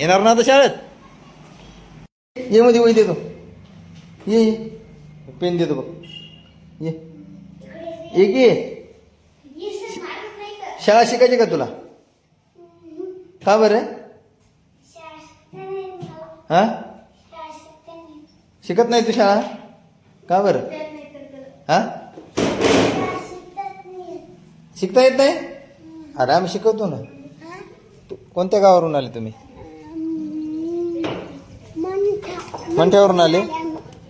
येणार ना आता शाळेत? ये मध्ये वही देतो. ये पेन देतो बघ. ये एक ये. शाळा शिकायची का तुला? का बरं? हा, शिकत नाही तू शाळा? का बरं? हा, शिकता येत नाही? अरे आम्ही शिकवतो ना. कोणत्या गावावरून आले तुम्ही? मंठ्यावरून आले.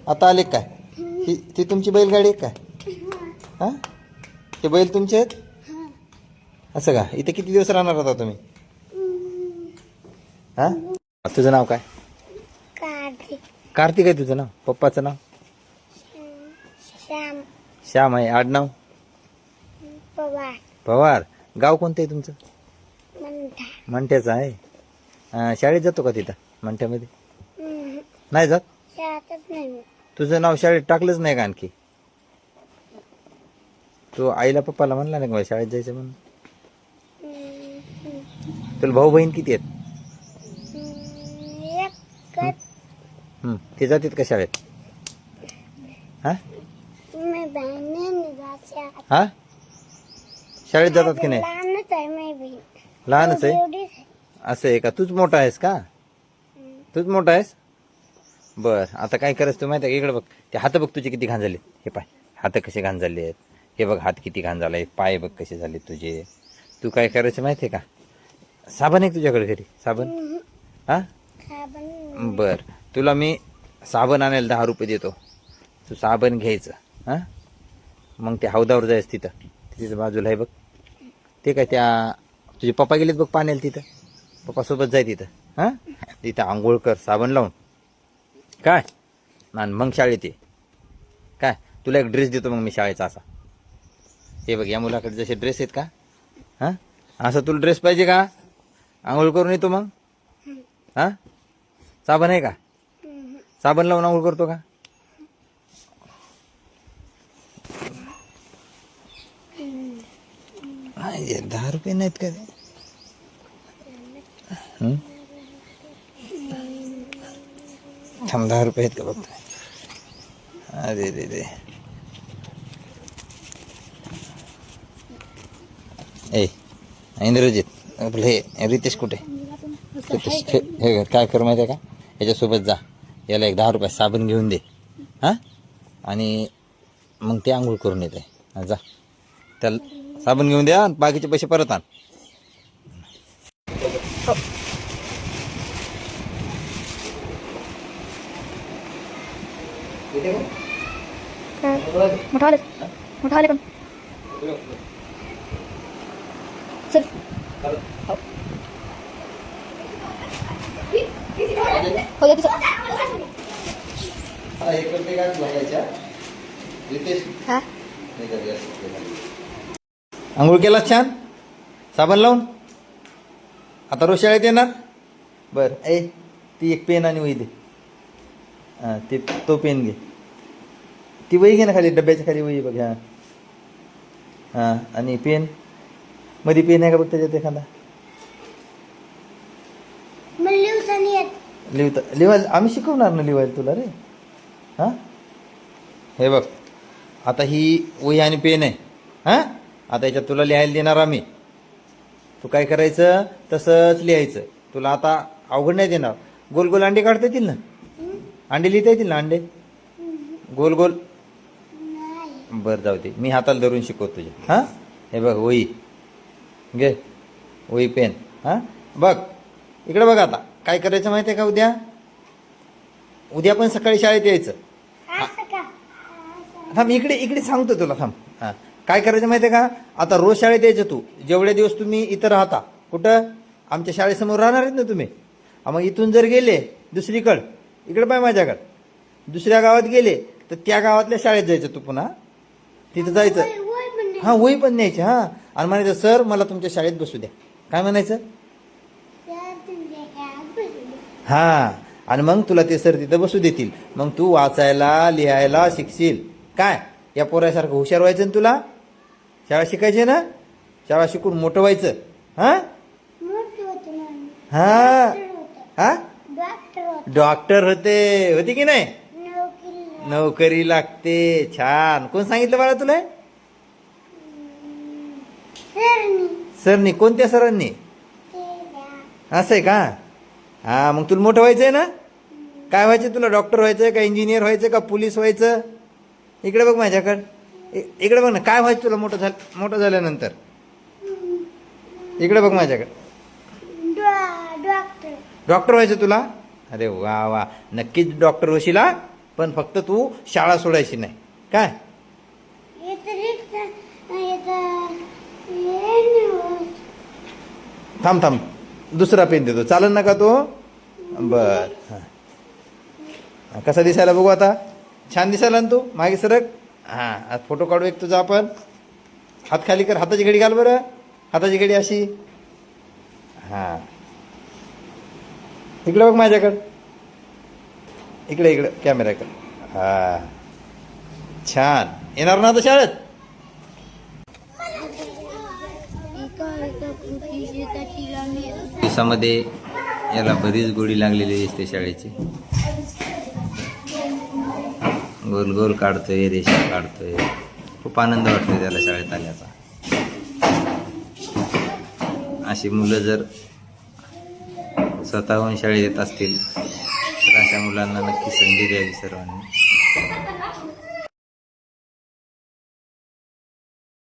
आता आले काय? ती तुमची बैलगाडी आहे काय? हा, ते बैल तुमचे आहेत? असं का? इथे किती दिवस राहणार होता तुम्ही? हा, तुझं नाव काय? कार्तिक आहे तुझं नाव. पप्पाचं नाव? श्याम आहे. आडनाव? पवार. गाव कोणतं आहे तुमचं? मंठ्याचं आहे. शाळेत जातो का तिथं मंठ्यामध्ये? नाही जात? तुझं नाव शाळेत टाकलंच नाही का आणखी? तू आईला पप्पाला म्हणला नाही का शाळेत जायचं म्हणून? तुला भाऊ बहीण किती आहेत? ते जातात का शाळेत? हा, हा, शाळेत जातात की नाही? लहानच आहे. असं आहे का? तूच मोठा आहेस का? तूच मोठा आहेस. बर, आता काय करायचं तू माहिती आहे का? इकडे बघ, ते हात बघ तुझे किती घाण झाले. हे पाय, हात कसे घाण झाले आहेत. हे बघ, हात किती घाण झालाय. पाय बघ कसे झाले तुझे. तू काय करायचं माहिती आहे का? साबण आहे तुझ्याकडे घरी? साबण? हा, बर, तुला मी साबण आणायला 10 रुपये देतो. तू साबण घ्यायचं. हा, मग ते हौदावर जायचं. तिथं बाजूला आहे बघ. ते काय, त्या तुझे पप्पा गेलेत बघ पाण्याला. तिथं पप्पासोबत जाय तिथं. हा, तिथं आंघोळ कर साबण लावून. काय, आणि मग शाळेत ये. काय, तुला एक ड्रेस देतो मग मी शाळेचा असा. हे बघ, या मुलाकडे जसे ड्रेस आहेत का? हा, असं तुला ड्रेस पाहिजे का? आंघोळ करून येतो मग. हा, साबण आहे का? साबण लावून आंघोळ करतो का? नाही, 10 रुपये नाहीत का ते? थांब, 10 रुपये आहेत का बघ. अरे रे रे. ए इंद्रजित, आपलं हे रितेश कुठे? रितेश, हे काय कर माहिती आहे का? याच्यासोबत जा. याला एक 10 रुपये साबण घेऊन दे. हा, आणि मग ते आंघोळ करून येते. जा, त्याला साबण घेऊन द्या. बाकीचे पैसे परत आण. मोठा आले पण सर. हो येते सर. हा, आंघोळ केला छान साबण लावून? आता रोज शाळेत येणार? बर, ती एक पेन आणि वही दे. हां, तो पेन घे. ती वही घे ना, खाली डब्याच्या खाली वही बघ. हां हां, आणि पेन मध्ये पेन आहे का बघ त्याच्यात एखादा? लिवायला आम्ही शिकवणार ना लिवायला तुला रे. हां, हे बघ, आता ही वही आणि पेन आहे. हां, आता याच्यात तुला लिहायला देणार आम्ही. तू काय करायचं, तसंच लिहायचं. तुला आता अवघड नाही देणार. गोल गोल अंडे काढता येतील ना? अंडे लिहिता येतील ना? अंडे गोल गोल? बरं, जाऊ दे, मी हाताला धरून शिकवतो तुझ्या. हां, हे बघ, वही घे, वही पेन. हां, बघ इकडे बघ. आता काय करायचं माहिती आहे का? उद्या पण सकाळी शाळेत यायचं. थांब, इकडे सांगतो तुला. थांब. हां, काय करायचं माहिती आहे का? आता रोज शाळेत यायचं तू. जेवढे दिवस तुम्ही इथं राहता. कुठं? आमच्या शाळेसमोर राहणार आहेत ना तुम्ही. मग इथून जर गेले दुसरीकडं, इकडे पाय माझ्याकडं, दुसऱ्या गावात गेले तर त्या गावातल्या शाळेत जायचं तू. पुन्हा तिथं जायचं. हां, वही पण न्यायची. हां, आणि म्हणायचं, सर मला तुमच्या शाळेत बसू द्या. काय म्हणायचं? हां, आणि मग तुला ते सर तिथं बसू देतील. मग तू वाचायला लिहायला शिकशील. काय, या पोरासारखं हुशार व्हायचं ना तुला. शाळा शिकायची ना. शाळा शिकून मोठं व्हायचं. हां हां, हा डॉक्टर होती की नाही नोकरी लागते छान कोण सांगितलं बाळा तुला सरनी कोणत्या सरांनी असं आहे का हा मग तुला मोठं व्हायचंय ना काय व्हायचं तुला डॉक्टर व्हायचंय का इंजिनियर व्हायचं का पोलीस व्हायचं इकडे बघ माझ्याकडे इकडे बघ ना काय व्हायचं तुला मोठं झाल्यानंतर इकडे बघ माझ्याकडे डॉक्टर व्हायचं तुला अरे वा वा नक्कीच डॉक्टर होशील हा पण फक्त तू शाळा सोडायची नाही काय थांब थांब दुसरा पेन देतो चालेल ना का तो बर कसा दिसायला बघू आता छान दिसायला ना तू मागे सरक हां फोटो काढू एक तुझा आपण हात खाली कर हाताची घडी घाल बरं हाताची घडी अशी हां इकडे बघ माझ्याकडं इकडे कॅमेराकडे हां छान येणार ना आता शाळेत दिवसामध्ये याला बरीच गोडी लागलेली दिसते शाळेची गोल गोल काढतोय रेषा काढतोय खूप आनंद वाटतोय त्याला शाळेत आल्याचा अशी मुलं जर स्वतःहून शाळेत येत असतील तर अशा मुलांना नक्की संधी द्यावी सर्वांनी